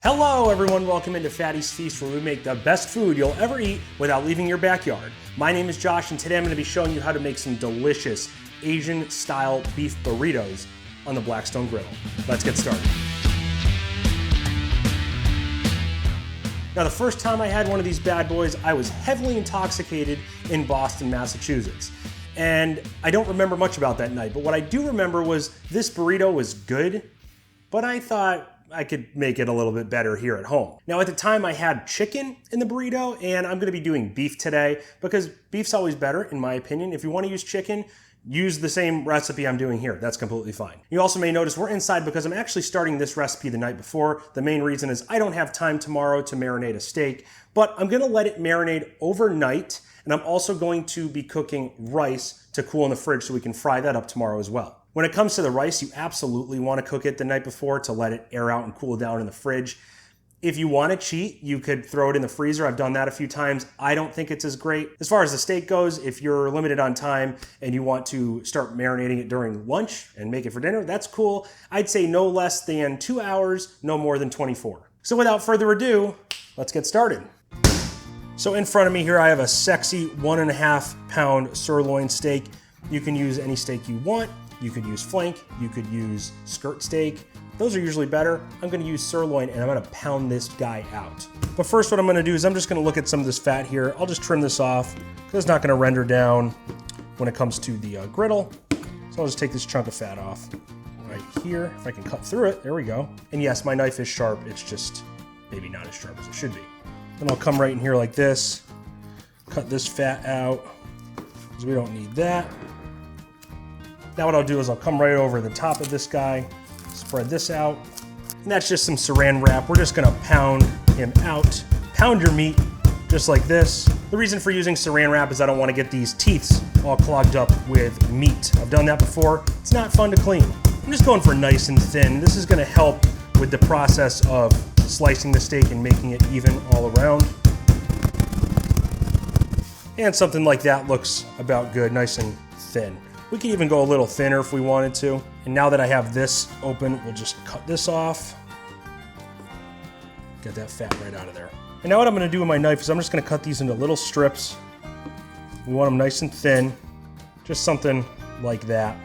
Hello everyone, welcome into Fatty's Feast, where we make the best food you'll ever eat without leaving your backyard. My name is Josh, and today I'm going to be showing you how to make some delicious Asian-style beef burritos on the Blackstone Griddle. Let's get started. Now, the first time I had one of these bad boys, I was heavily intoxicated in Boston, Massachusetts. And I don't remember much about that night, but what I do remember was this burrito was good, but I thought I could make it a little bit better here at home. Now, at the time I had chicken in the burrito, and I'm gonna be doing beef today because beef's always better, in my opinion. If you wanna use chicken, use the same recipe I'm doing here. That's completely fine. You also may notice we're inside because I'm actually starting this recipe the night before. The main reason is I don't have time tomorrow to marinate a steak, but I'm gonna let it marinate overnight, and I'm also going to be cooking rice to cool in the fridge so we can fry that up tomorrow as well. When it comes to the rice, you absolutely want to cook it the night before to let it air out and cool down in the fridge. If you want to cheat, you could throw it in the freezer. I've done that a few times. I don't think it's as great. As far as the steak goes, if you're limited on time and you want to start marinating it during lunch and make it for dinner, that's cool. I'd say no less than 2 hours, no more than 24. So without further ado, let's get started. So in front of me here, I have a sexy 1.5 pound sirloin steak. You can use any steak you want. You could use flank, you could use skirt steak. Those are usually better. I'm gonna use sirloin, and I'm gonna pound this guy out. But first, what I'm gonna do is I'm just gonna look at some of this fat here. I'll just trim this off, because it's not gonna render down when it comes to the griddle. So I'll just take this chunk of fat off right here. If I can cut through it, there we go. And yes, my knife is sharp. It's just maybe not as sharp as it should be. Then I'll come right in here like this, cut this fat out, because we don't need that. Now what I'll do is I'll come right over the top of this guy, spread this out, and that's just some saran wrap. We're just gonna pound him out. Pound your meat just like this. The reason for using saran wrap is I don't wanna get these teeths all clogged up with meat. I've done that before. It's not fun to clean. I'm just going for nice and thin. This is gonna help with the process of slicing the steak and making it even all around. And something like that looks about good, nice and thin. We can even go a little thinner if we wanted to. And now that I have this open, we'll just cut this off. Get that fat right out of there. And now what I'm gonna do with my knife is I'm just gonna cut these into little strips. We want them nice and thin, just something like that.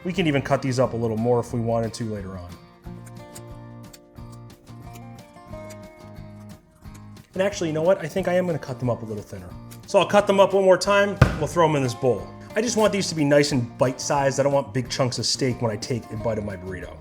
We can even cut these up a little more if we wanted to later on. And actually, you know what? I think I am gonna cut them up a little thinner. So I'll cut them up one more time. We'll throw them in this bowl. I just want these to be nice and bite-sized. I don't want big chunks of steak when I take a bite of my burrito.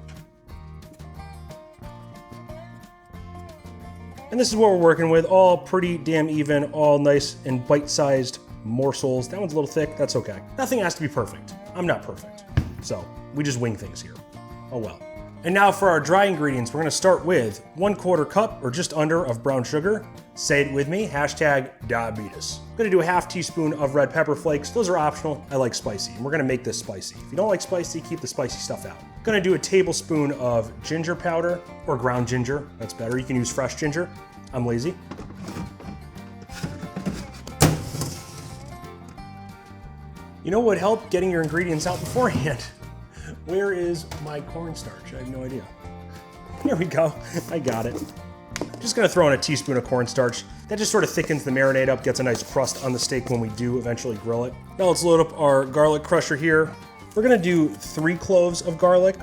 And this is what we're working with, all pretty damn even, all nice and bite-sized morsels. That one's a little thick, that's okay. Nothing has to be perfect. I'm not perfect. So we just wing things here. Oh well. And now for our dry ingredients, we're gonna start with 1/4 cup or just under of brown sugar. Say it with me, #diabetes. I'm gonna do a ½ teaspoon of red pepper flakes. Those are optional, I like spicy, and we're gonna make this spicy. If you don't like spicy, keep the spicy stuff out. I'm gonna do a tablespoon of ginger powder, or ground ginger, that's better. You can use fresh ginger, I'm lazy. You know what would help? Getting your ingredients out beforehand. Where is my cornstarch? I have no idea. Here we go, I got it. Just gonna throw in a teaspoon of cornstarch. That just sort of thickens the marinade up, gets a nice crust on the steak when we do eventually grill it. Now let's load up our garlic crusher here. We're gonna do 3 cloves of garlic.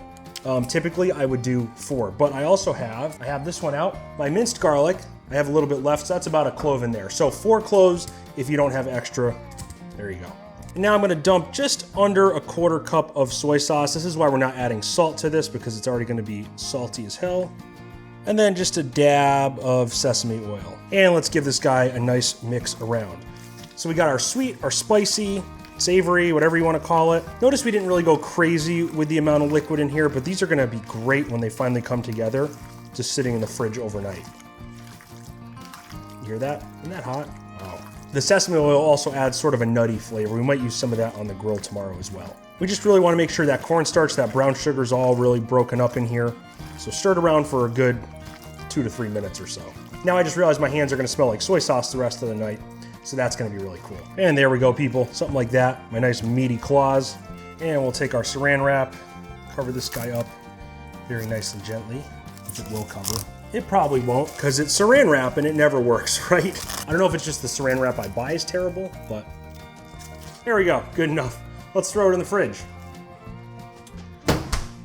Typically I would do 4, but I have this one out. My minced garlic, I have a little bit left, so that's about 1 clove in there. So 4 cloves if you don't have extra. There you go. And now I'm gonna dump just under 1/4 cup of soy sauce. This is why we're not adding salt to this, because it's already gonna be salty as hell. And then just a dab of sesame oil. And let's give this guy a nice mix around. So we got our sweet, our spicy, savory, whatever you wanna call it. Notice we didn't really go crazy with the amount of liquid in here, but these are gonna be great when they finally come together, just sitting in the fridge overnight. You hear that? Isn't that hot? Wow. The sesame oil also adds sort of a nutty flavor. We might use some of that on the grill tomorrow as well. We just really wanna make sure that cornstarch, that brown sugar is all really broken up in here. So stir it around for a good 2 to 3 minutes or so. Now I just realized my hands are gonna smell like soy sauce the rest of the night, so that's gonna be really cool. And there we go, people, something like that. My nice meaty claws. And we'll take our saran wrap, cover this guy up very nice and gently, which it will cover. It probably won't, because it's saran wrap and it never works, right? I don't know if it's just the saran wrap I buy is terrible, but there we go, good enough. Let's throw it in the fridge.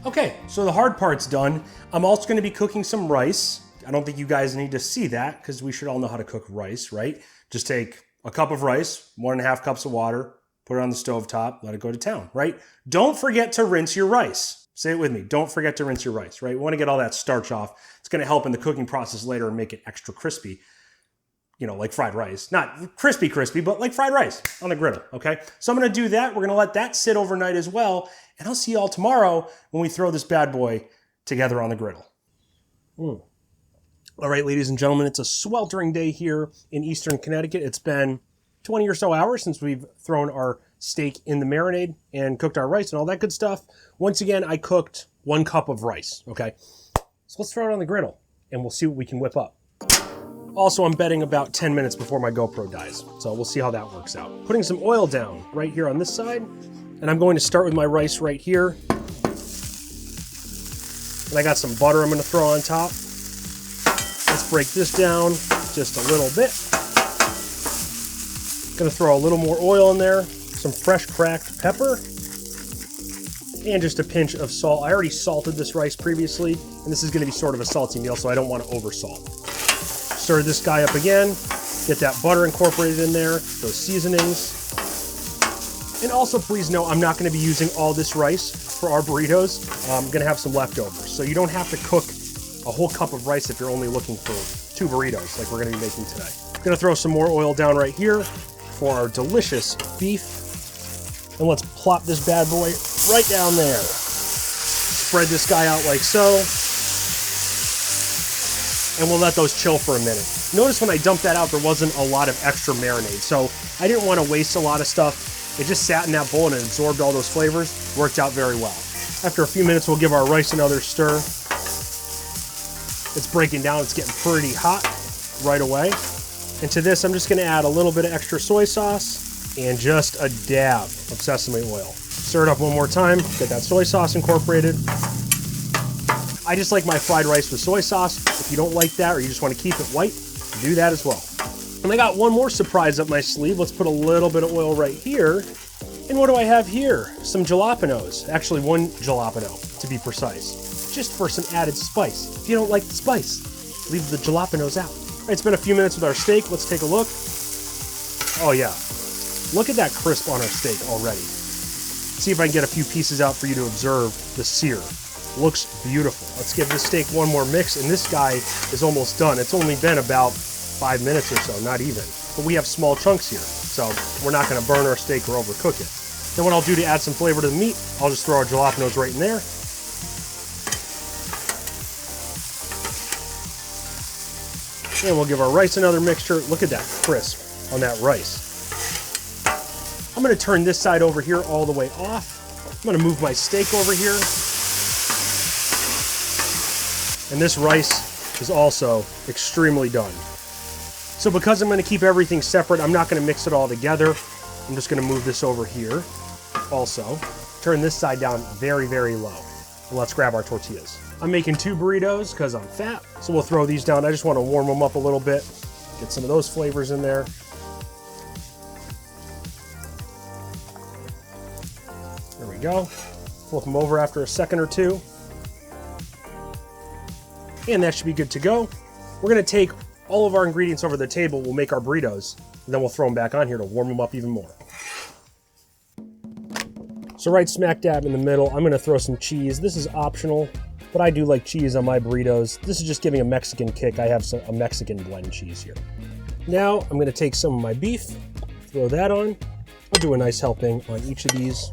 Okay, so the hard part's done. I'm also gonna be cooking some rice. I don't think you guys need to see that, because we should all know how to cook rice, right? Just take a cup of rice, 1.5 cups of water, put it on the stove top, let it go to town, right? Don't forget to rinse your rice. Say it with me, don't forget to rinse your rice, right? We wanna get all that starch off. It's gonna help in the cooking process later and make it extra crispy, you know, like fried rice. Not crispy, but like fried rice on the griddle, okay? So I'm gonna do that. We're gonna let that sit overnight as well, and I'll see you all tomorrow when we throw this bad boy together on the griddle. All right, ladies and gentlemen, it's a sweltering day here in Eastern Connecticut. It's been 20 or so hours since we've thrown our steak in the marinade and cooked our rice and all that good stuff. Once again, I cooked 1 cup of rice, okay? So let's throw it on the griddle and we'll see what we can whip up. Also, I'm betting about 10 minutes before my GoPro dies, so we'll see how that works out. Putting some oil down right here on this side, and I'm going to start with my rice right here. And I got some butter I'm gonna throw on top. Let's break this down just a little bit. Gonna throw a little more oil in there, some fresh cracked pepper, and just a pinch of salt. I already salted this rice previously, and this is gonna be sort of a salty meal, so I don't wanna over salt. Stir this guy up again, get that butter incorporated in there, those seasonings. And also please note, I'm not gonna be using all this rice for our burritos. I'm gonna have some leftovers. So you don't have to cook a whole cup of rice if you're only looking for 2 burritos like we're gonna be making today. I'm gonna throw some more oil down right here for our delicious beef. And let's plop this bad boy right down there. Spread this guy out like so. And we'll let those chill for a minute. Notice when I dumped that out, there wasn't a lot of extra marinade. So I didn't want to waste a lot of stuff. It just sat in that bowl and it absorbed all those flavors. Worked out very well. After a few minutes, we'll give our rice another stir. It's breaking down. It's getting pretty hot right away. And to this, I'm just going to add a little bit of extra soy sauce and just a dab of sesame oil. Stir it up one more time. Get that soy sauce incorporated. I just like my fried rice with soy sauce. If you don't like that or you just want to keep it white, do that as well. And I got one more surprise up my sleeve. Let's put a little bit of oil right here. And what do I have here? Some jalapenos. Actually, 1 jalapeno to be precise. Just for some added spice. If you don't like the spice, leave the jalapenos out. All right, it's been a few minutes with our steak. Let's take a look. Oh yeah, look at that crisp on our steak already. See if I can get a few pieces out for you to observe the sear. Looks beautiful. Let's give this steak one more mix, and this guy is almost done. It's only been about 5 minutes or so, not even. But we have small chunks here, so we're not gonna burn our steak or overcook it. Then what I'll do to add some flavor to the meat, I'll just throw our jalapenos right in there. And we'll give our rice another mixture. Look at that crisp on that rice. I'm gonna turn this side over here all the way off. I'm gonna move my steak over here. And this rice is also extremely done. So because I'm gonna keep everything separate, I'm not gonna mix it all together. I'm just gonna move this over here. Also, turn this side down very, very low. And let's grab our tortillas. I'm making 2 burritos because I'm fat. So we'll throw these down. I just wanna warm them up a little bit. Get some of those flavors in there. There we go. Flip them over after a second or two. And that should be good to go. We're gonna take all of our ingredients over the table. We'll make our burritos, and then we'll throw them back on here to warm them up even more. So right smack dab in the middle, I'm gonna throw some cheese. This is optional, but I do like cheese on my burritos. This is just giving a Mexican kick. I have a Mexican blend cheese here. Now I'm gonna take some of my beef, throw that on. I'll do a nice helping on each of these.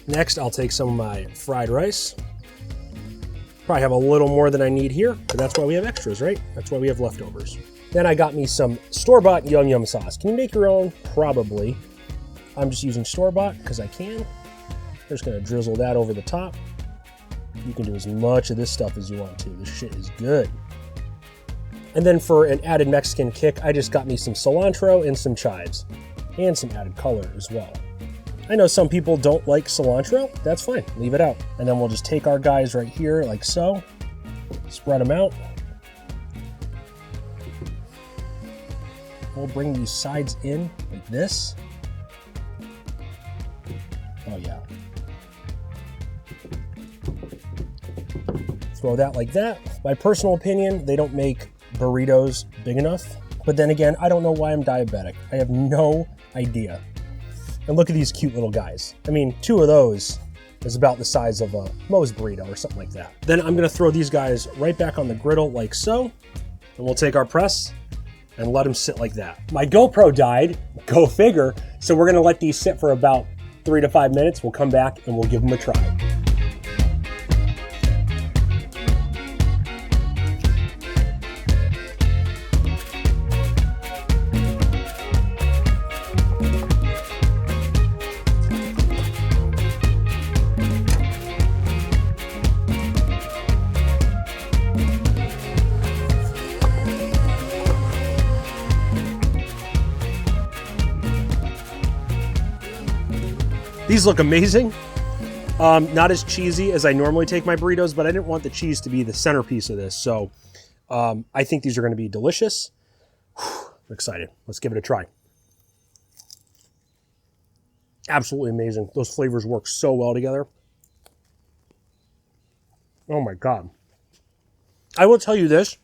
Next, I'll take some of my fried rice. Probably have a little more than I need here, but that's why we have extras, right? That's why we have leftovers. Then I got me some store-bought Yum Yum sauce. Can you make your own? Probably. I'm just using store-bought because I can. I'm just gonna drizzle that over the top. You can do as much of this stuff as you want to. This shit is good. And then for an added Mexican kick, I just got me some cilantro and some chives, and some added color as well. I know some people don't like cilantro. That's fine, leave it out. And then we'll just take our guys right here like so, spread them out. We'll bring these sides in like this. Oh yeah. Throw that like that. My personal opinion, they don't make burritos big enough. But then again, I don't know why I'm diabetic. I have no idea. And look at these cute little guys. I mean, 2 of those is about the size of a Moe's burrito or something like that. Then I'm gonna throw these guys right back on the griddle like so. And we'll take our press and let them sit like that. My GoPro died, go figure. So we're gonna let these sit for about 3 to 5 minutes. We'll come back and we'll give them a try. These look amazing. Not as cheesy as I normally take my burritos, but I didn't want the cheese to be the centerpiece of this. So I think these are gonna be delicious. I'm excited. Let's give it a try. Absolutely amazing. Those flavors work so well together. Oh my God. I will tell you this,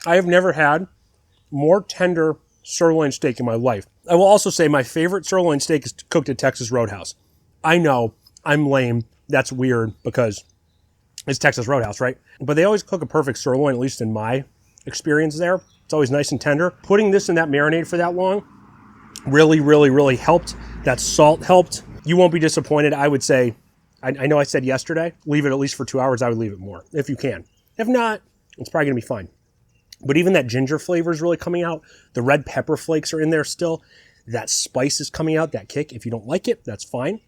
I have never had more tender sirloin steak in my life. I will also say my favorite sirloin steak is cooked at Texas Roadhouse. I know, I'm lame. That's weird because it's Texas Roadhouse, right? But they always cook a perfect sirloin, at least in my experience there. It's always nice and tender. Putting this in that marinade for that long really, really, really helped. That salt helped. You won't be disappointed. I would say, I know I said yesterday, leave it at least for 2 hours. I would leave it more if you can. If not, it's probably gonna be fine. But even that ginger flavor is really coming out. The red pepper flakes are in there still. That spice is coming out, that kick. If you don't like it, that's fine.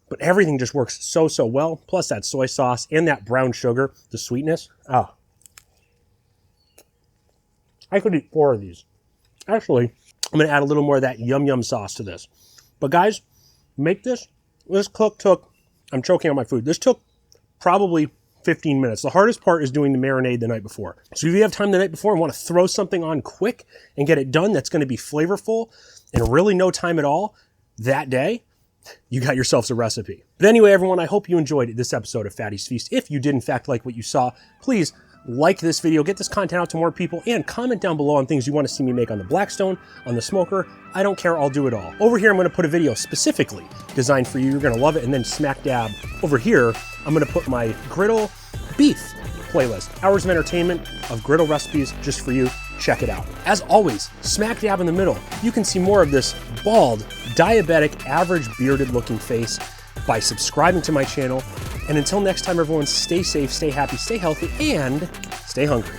But everything just works so, so well. Plus that soy sauce and that brown sugar, the sweetness. Oh. I could eat 4 of these. Actually, I'm gonna add a little more of that yum yum sauce to this. But guys, make this. This cook took, I'm choking on my food. This took probably 15 minutes. The hardest part is doing the marinade the night before. So if you have time the night before and want to throw something on quick and get it done that's going to be flavorful in really no time at all that day, you got yourselves a recipe. But anyway, everyone, I hope you enjoyed this episode of Fatty's Feast. If you did, in fact, like what you saw, please like this video, get this content out to more people, and comment down below on things you want to see me make on the Blackstone, on the smoker. I don't care, I'll do it all. Over here, I'm going to put a video specifically designed for you. You're going to love it. And then smack dab over here, I'm going to put my griddle beef playlist. Hours of entertainment of griddle recipes just for you. Check it out. As always, smack dab in the middle, you can see more of this bald, diabetic, average bearded looking face by subscribing to my channel. And until next time, everyone, stay safe, stay happy, stay healthy, and stay hungry.